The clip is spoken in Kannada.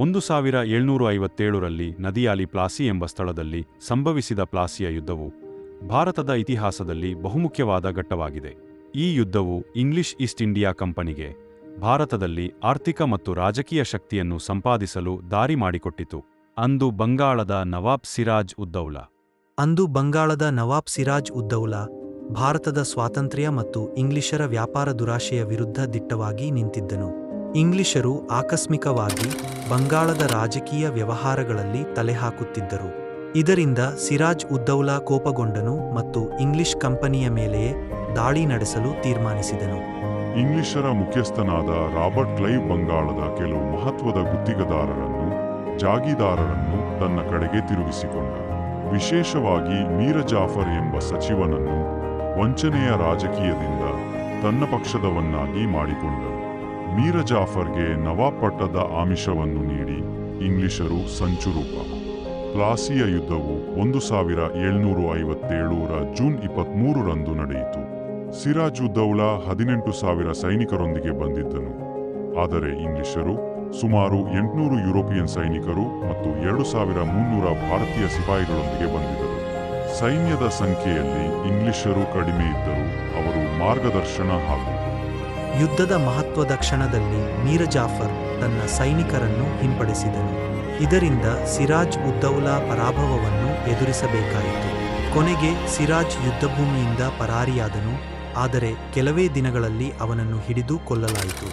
1757ರಲ್ಲಿ ನದಿಯಾಲಿ ಪ್ಲಾಸಿ ಎಂಬ ಸ್ಥಳದಲ್ಲಿ ಸಂಭವಿಸಿದ ಪ್ಲಾಸಿಯ ಯುದ್ಧವು ಭಾರತದ ಇತಿಹಾಸದಲ್ಲಿ ಬಹುಮುಖ್ಯವಾದ ಘಟ್ಟವಾಗಿದೆ. ಈ ಯುದ್ಧವು ಇಂಗ್ಲಿಷ್ ಈಸ್ಟ್ ಇಂಡಿಯಾ ಕಂಪನಿಗೆ ಭಾರತದಲ್ಲಿ ಆರ್ಥಿಕ ಮತ್ತು ರಾಜಕೀಯ ಶಕ್ತಿಯನ್ನು ಸಂಪಾದಿಸಲು ದಾರಿ ಮಾಡಿಕೊಟ್ಟಿತು. ಅಂದು ಬಂಗಾಳದ ನವಾಬ್ ಸಿರಾಜ್ ಉದ್ದೌಲಾ ಭಾರತದ ಸ್ವಾತಂತ್ರ್ಯ ಮತ್ತು ಇಂಗ್ಲಿಷರ ವ್ಯಾಪಾರ ದುರಾಶೆಯ ವಿರುದ್ಧ ದಿಟ್ಟವಾಗಿ ನಿಂತಿದ್ದನು. ಇಂಗ್ಲಿಷರು ಆಕಸ್ಮಿಕವಾಗಿ ಬಂಗಾಳದ ರಾಜಕೀಯ ವ್ಯವಹಾರಗಳಲ್ಲಿ ತಲೆಹಾಕುತ್ತಿದ್ದರು. ಇದರಿಂದ ಸಿರಾಜ್ ಉದ್ದೌಲಾ ಕೋಪಗೊಂಡನು ಮತ್ತು ಇಂಗ್ಲಿಷ್ ಕಂಪನಿಯ ಮೇಲೆಯೇ ದಾಳಿ ನಡೆಸಲು ತೀರ್ಮಾನಿಸಿದನು. ಇಂಗ್ಲಿಷರ ಮುಖ್ಯಸ್ಥನಾದ ರಾಬರ್ಟ್ ಕ್ಲೈವ್ ಬಂಗಾಳದ ಕೆಲವು ಮಹತ್ವದ ಗುತ್ತಿಗೆದಾರರನ್ನು, ಜಾಗೀದಾರರನ್ನು ತನ್ನ ಕಡೆಗೆ ತಿರುಗಿಸಿಕೊಂಡ. ವಿಶೇಷವಾಗಿ ಮೀರ್ ಜಾಫರ್ ಎಂಬ ಸಚಿವನನ್ನು ವಂಚನೆಯ ರಾಜಕೀಯದಿಂದ ತನ್ನ ಪಕ್ಷದವನ್ನಾಗಿ ಮಾಡಿಕೊಂಡನು. ಮೀರ್ ಜಾಫರ್ಗೆ ನವಾಬ್ ಪಟ್ಟದ ಆಮಿಷವನ್ನು ನೀಡಿ ಇಂಗ್ಲಿಷರು ಸಂಚುರೂಪ. ಪ್ಲಾಸಿಯ ಯುದ್ಧವು 1757ರ ಜೂನ್ 23ರಂದು ನಡೆಯಿತು. ಸಿರಾಜ್ ಉದ್ದೌಲಾ 18,000 ಸೈನಿಕರೊಂದಿಗೆ ಬಂದಿದ್ದನು. ಆದರೆ ಇಂಗ್ಲಿಷರು ಸುಮಾರು 800 ಯುರೋಪಿಯನ್ ಸೈನಿಕರು ಮತ್ತು 2,300 ಭಾರತೀಯ ಸಿಪಾಯಿಗಳೊಂದಿಗೆ ಬಂದಿದ್ದರು. ಸೈನ್ಯದ ಸಂಖ್ಯೆಯಲ್ಲಿ ಇಂಗ್ಲಿಷರು ಕಡಿಮೆ ಇದ್ದರೂ ಅವರು ಮಾರ್ಗದರ್ಶನ ಹಾಗೂ ಯುದ್ಧದ ಮಹತ್ವದ ಕ್ಷಣದಲ್ಲಿ ಮೀರ್ ಜಾಫರ್ ತನ್ನ ಸೈನಿಕರನ್ನು ಹಿಂಪಡಿಸಿದನು. ಇದರಿಂದ ಸಿರಾಜ್ ಉದ್ದೌಲಾ ಪರಾಭವವನ್ನು ಎದುರಿಸಬೇಕಾಯಿತು. ಕೊನೆಗೆ ಸಿರಾಜ್ ಯುದ್ಧಭೂಮಿಯಿಂದ ಪರಾರಿಯಾದನು, ಆದರೆ ಕೆಲವೇ ದಿನಗಳಲ್ಲಿ ಅವನನ್ನು ಹಿಡಿದು ಕೊಲ್ಲಲಾಯಿತು.